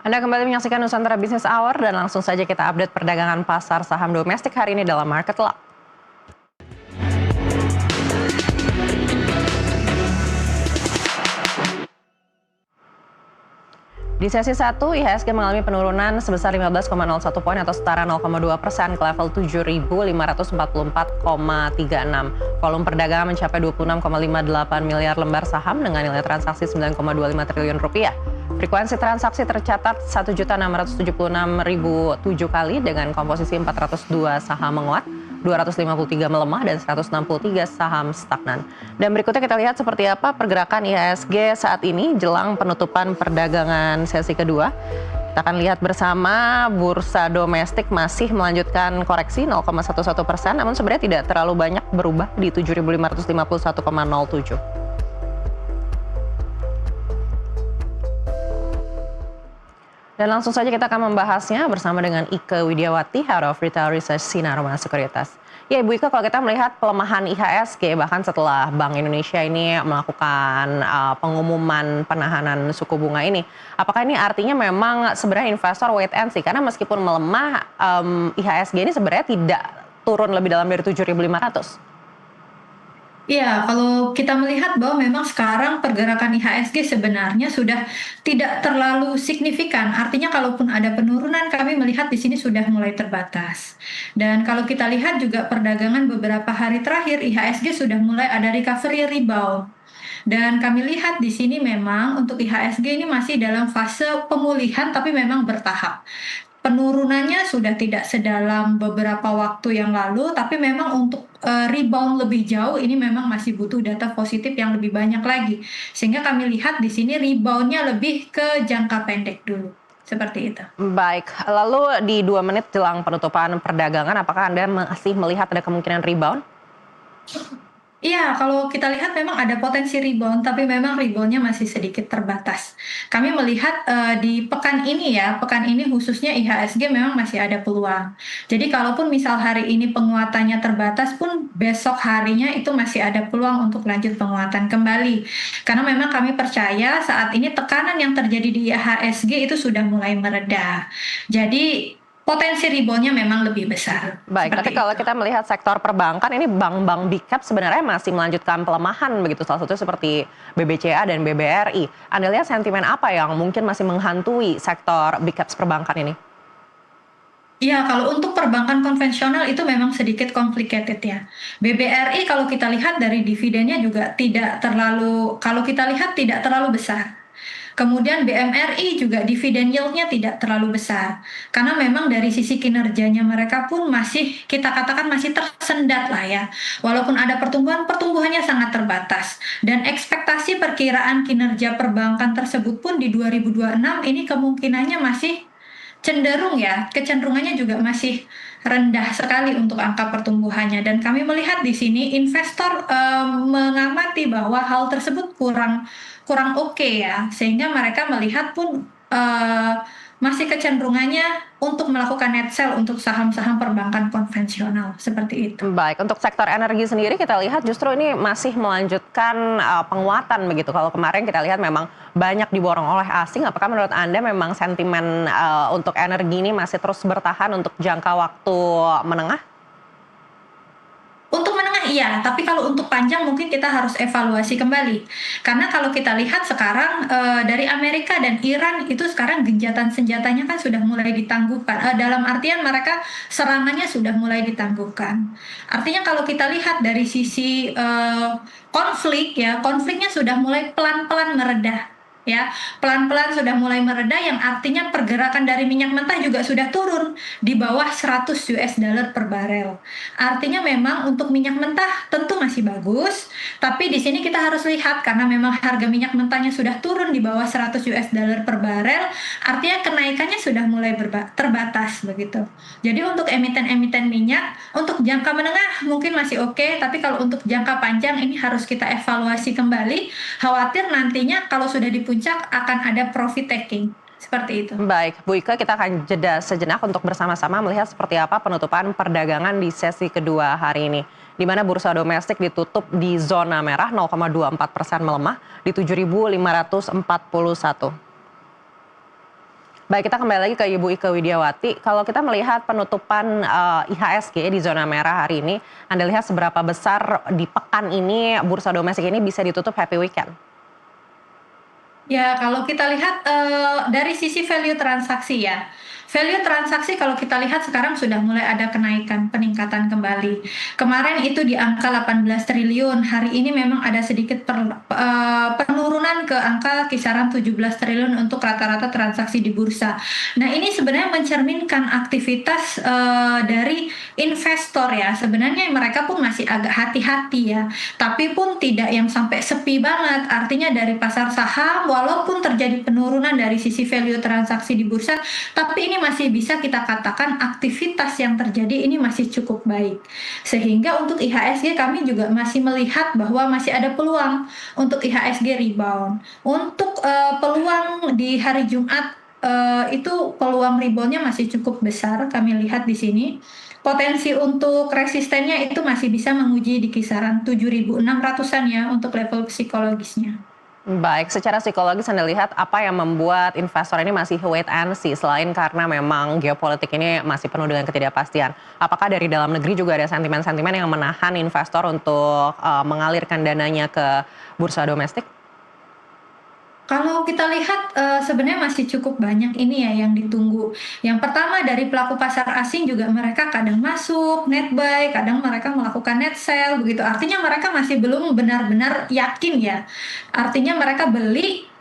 Anda kembali menyaksikan Nusantara Business Hour dan langsung saja kita update perdagangan pasar saham domestik hari ini dalam Market Lock. Di sesi 1, IHSG mengalami penurunan sebesar 15,01 poin atau setara 0,2% ke level 7.544,36. Volume perdagangan mencapai 26,58 miliar lembar saham dengan nilai transaksi 9,25 triliun rupiah. Frekuensi transaksi tercatat 1.676.007 kali dengan komposisi 402 saham menguat, 253 melemah dan 163 saham stagnan. Dan berikutnya kita lihat seperti apa pergerakan IHSG saat ini jelang penutupan perdagangan sesi kedua. Kita akan lihat bersama bursa domestik masih melanjutkan koreksi 0,11%, namun sebenarnya tidak terlalu banyak berubah di 7.551,07. Dan langsung saja kita akan membahasnya bersama dengan Ike Widiawati, Head of Retail Research Sinarma Sekuritas. Ya Ibu Ike, kalau kita melihat pelemahan IHSG bahkan setelah Bank Indonesia ini melakukan pengumuman penahanan suku bunga ini, apakah ini artinya memang sebenarnya investor wait and see? Karena meskipun melemah, IHSG ini sebenarnya tidak turun lebih dalam dari 7.500. Iya, kalau kita melihat bahwa memang sekarang pergerakan IHSG sebenarnya sudah tidak terlalu signifikan. Artinya kalaupun ada penurunan, kami melihat di sini sudah mulai terbatas. Dan kalau kita lihat juga perdagangan beberapa hari terakhir, IHSG sudah mulai ada recovery rebound. Dan kami lihat di sini memang untuk IHSG ini masih dalam fase pemulihan tapi memang bertahap. Penurunannya sudah tidak sedalam beberapa waktu yang lalu, tapi memang untuk rebound lebih jauh ini memang masih butuh data positif yang lebih banyak lagi. Sehingga kami lihat di sini reboundnya lebih ke jangka pendek dulu. Seperti itu. Baik, lalu di 2 menit jelang penutupan perdagangan, apakah Anda masih melihat ada kemungkinan rebound? Iya, kalau kita lihat memang ada potensi rebound, tapi memang reboundnya masih sedikit terbatas. Kami melihat di pekan ini khususnya IHSG memang masih ada peluang. Jadi kalaupun misal hari ini penguatannya terbatas pun besok harinya itu masih ada peluang untuk lanjut penguatan kembali. Karena memang kami percaya saat ini tekanan yang terjadi di IHSG itu sudah mulai mereda. Jadi potensi reboundnya memang lebih besar. Baik, tapi kalau kita melihat sektor perbankan ini bank-bank big cap sebenarnya masih melanjutkan pelemahan begitu, salah satu seperti BBCA dan BBRI. Anda lihat sentimen apa yang mungkin masih menghantui sektor big caps perbankan ini? Iya, kalau untuk perbankan konvensional itu memang sedikit complicated ya. BBRI kalau kita lihat dari dividennya juga tidak terlalu besar. Kemudian BMRI juga dividen yield-nya tidak terlalu besar. Karena memang dari sisi kinerjanya mereka pun masih, kita katakan masih tersendat lah ya. Walaupun ada pertumbuhannya sangat terbatas. Dan ekspektasi perkiraan kinerja perbankan tersebut pun di 2026 ini kemungkinannya masih cenderung ya, kecenderungannya juga masih rendah sekali untuk angka pertumbuhannya. Dan kami melihat di sini investor mengamati bahwa hal tersebut kurang oke ya, sehingga mereka melihat pun masih kecenderungannya untuk melakukan net sell untuk saham-saham perbankan konvensional seperti itu. Baik, untuk sektor energi sendiri kita lihat justru ini masih melanjutkan penguatan begitu. Kalau kemarin kita lihat memang banyak diborong oleh asing, apakah menurut Anda memang sentimen untuk energi ini masih terus bertahan untuk jangka waktu menengah? Untuk menengah iya, tapi kalau untuk panjang mungkin kita harus evaluasi kembali. Karena kalau kita lihat sekarang dari Amerika dan Iran itu sekarang genjatan senjatanya kan sudah mulai ditangguhkan. Dalam artian mereka serangannya sudah mulai ditangguhkan. Artinya kalau kita lihat dari sisi konfliknya sudah mulai pelan-pelan meredah. Ya, pelan-pelan sudah mulai mereda yang artinya pergerakan dari minyak mentah juga sudah turun di bawah 100 US dollar per barel. Artinya memang untuk minyak mentah tentu masih bagus, tapi di sini kita harus lihat karena memang harga minyak mentahnya sudah turun di bawah 100 US dollar per barel, artinya kenaikannya sudah mulai terbatas begitu. Jadi untuk emiten-emiten minyak untuk jangka menengah mungkin masih oke, tapi kalau untuk jangka panjang ini harus kita evaluasi kembali. Khawatir nantinya kalau sudah di puncak akan ada profit taking. Seperti itu. Baik, Bu Ike, kita akan jeda sejenak untuk bersama-sama melihat seperti apa penutupan perdagangan di sesi kedua hari ini. Di mana bursa domestik ditutup di zona merah 0,24% melemah di 7.541. Baik, kita kembali lagi ke Ibu Ike Widiawati. Kalau kita melihat penutupan IHSG di zona merah hari ini, Anda lihat seberapa besar di pekan ini bursa domestik ini bisa ditutup happy weekend? Ya, kalau kita lihat dari sisi value transaksi ya. Value transaksi kalau kita lihat sekarang sudah mulai ada kenaikan, peningkatan kembali. Kemarin itu di angka 18 triliun, hari ini memang ada sedikit penurunan ke angka kisaran 17 triliun untuk rata-rata transaksi di bursa. Nah, ini sebenarnya mencerminkan aktivitas dari investor ya. Sebenarnya mereka pun masih agak hati-hati ya, tapi pun tidak yang sampai sepi banget. Artinya dari pasar saham walaupun terjadi penurunan dari sisi value transaksi di bursa, tapi ini masih bisa kita katakan aktivitas yang terjadi ini masih cukup baik. Sehingga untuk IHSG kami juga masih melihat bahwa masih ada peluang untuk IHSG rebound. Untuk peluang di hari Jumat itu peluang reboundnya masih cukup besar kami lihat di sini. Potensi untuk resistennya itu masih bisa menguji di kisaran 7.600-an ya untuk level psikologisnya. Baik, secara psikologis Anda lihat apa yang membuat investor ini masih wait and see selain karena memang geopolitik ini masih penuh dengan ketidakpastian. Apakah dari dalam negeri juga ada sentimen-sentimen yang menahan investor untuk mengalirkan dananya ke bursa domestik? Kalau kita lihat, sebenarnya masih cukup banyak ini ya yang ditunggu. Yang pertama dari pelaku pasar asing juga mereka kadang masuk net buy, kadang mereka melakukan net sell begitu. Artinya mereka masih belum benar-benar yakin ya. Artinya mereka beli,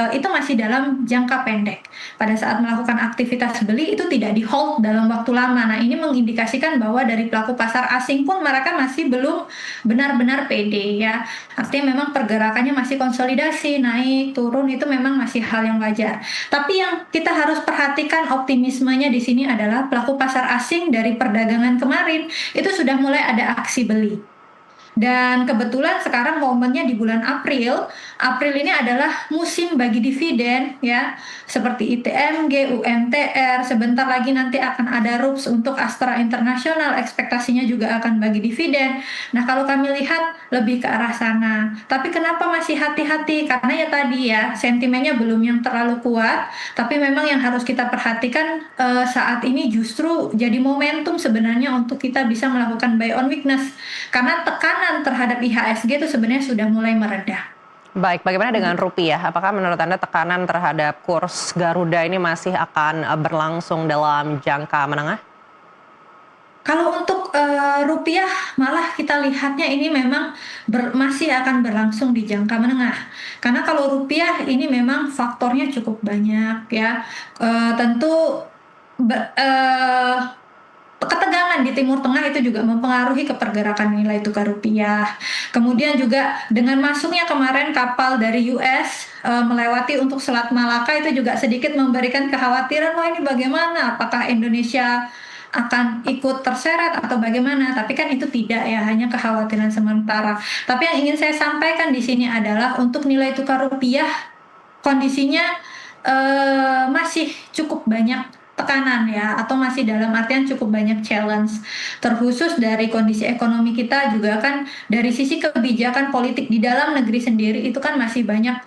itu masih dalam jangka pendek. Pada saat melakukan aktivitas beli itu tidak di-hold dalam waktu lama. Nah, ini mengindikasikan bahwa dari pelaku pasar asing pun mereka masih belum benar-benar pede ya. Artinya memang pergerakannya masih konsolidasi, naik, turun itu memang masih hal yang wajar. Tapi yang kita harus perhatikan optimismenya di sini adalah pelaku pasar asing dari perdagangan kemarin itu sudah mulai ada aksi beli. Dan kebetulan sekarang momennya di bulan April. April ini adalah musim bagi dividen ya, seperti ITMG, UNTR, sebentar lagi nanti akan ada RUPS untuk Astra Internasional, ekspektasinya juga akan bagi dividen. Nah, kalau kami lihat lebih ke arah sana. Tapi kenapa masih hati-hati? Karena ya tadi ya, sentimennya belum yang terlalu kuat, tapi memang yang harus kita perhatikan saat ini justru jadi momentum sebenarnya untuk kita bisa melakukan buy on weakness. Karena tekanan terhadap IHSG itu sebenarnya sudah mulai meredah. Baik, bagaimana dengan rupiah? Apakah menurut Anda tekanan terhadap kurs Garuda ini masih akan berlangsung dalam jangka menengah? Kalau untuk rupiah malah kita lihatnya ini memang masih akan berlangsung di jangka menengah. Karena kalau rupiah ini memang faktornya cukup banyak ya. Tentu ketegangan di Timur Tengah itu juga mempengaruhi kepergerakan nilai tukar rupiah. Kemudian juga dengan masuknya kemarin kapal dari US melewati untuk Selat Malaka itu juga sedikit memberikan kekhawatiran, wah ini bagaimana? Apakah Indonesia akan ikut terseret atau bagaimana? Tapi kan itu tidak ya, hanya kekhawatiran sementara. Tapi yang ingin saya sampaikan di sini adalah untuk nilai tukar rupiah kondisinya masih cukup banyak tekanan ya, atau masih dalam artian cukup banyak challenge, terkhusus dari kondisi ekonomi kita juga kan dari sisi kebijakan politik di dalam negeri sendiri itu kan masih banyak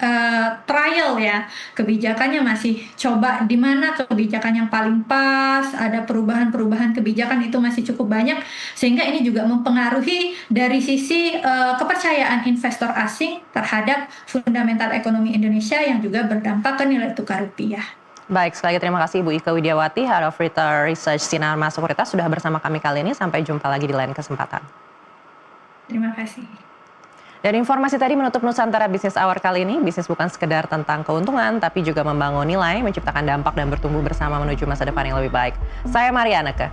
trial ya, kebijakannya masih coba di mana kebijakan yang paling pas, ada perubahan-perubahan kebijakan itu masih cukup banyak, sehingga ini juga mempengaruhi dari sisi kepercayaan investor asing terhadap fundamental ekonomi Indonesia yang juga berdampak ke nilai tukar rupiah. Baik, sekali lagi terima kasih Ibu Ike Widiawati, Head of Retail Research Sinar Mas Sekuritas sudah bersama kami kali ini. Sampai jumpa lagi di lain kesempatan. Terima kasih. Dan informasi tadi menutup Nusantara Business Hour kali ini. Bisnis bukan sekedar tentang keuntungan, tapi juga membangun nilai, menciptakan dampak dan bertumbuh bersama menuju masa depan yang lebih baik. Saya Marianeke.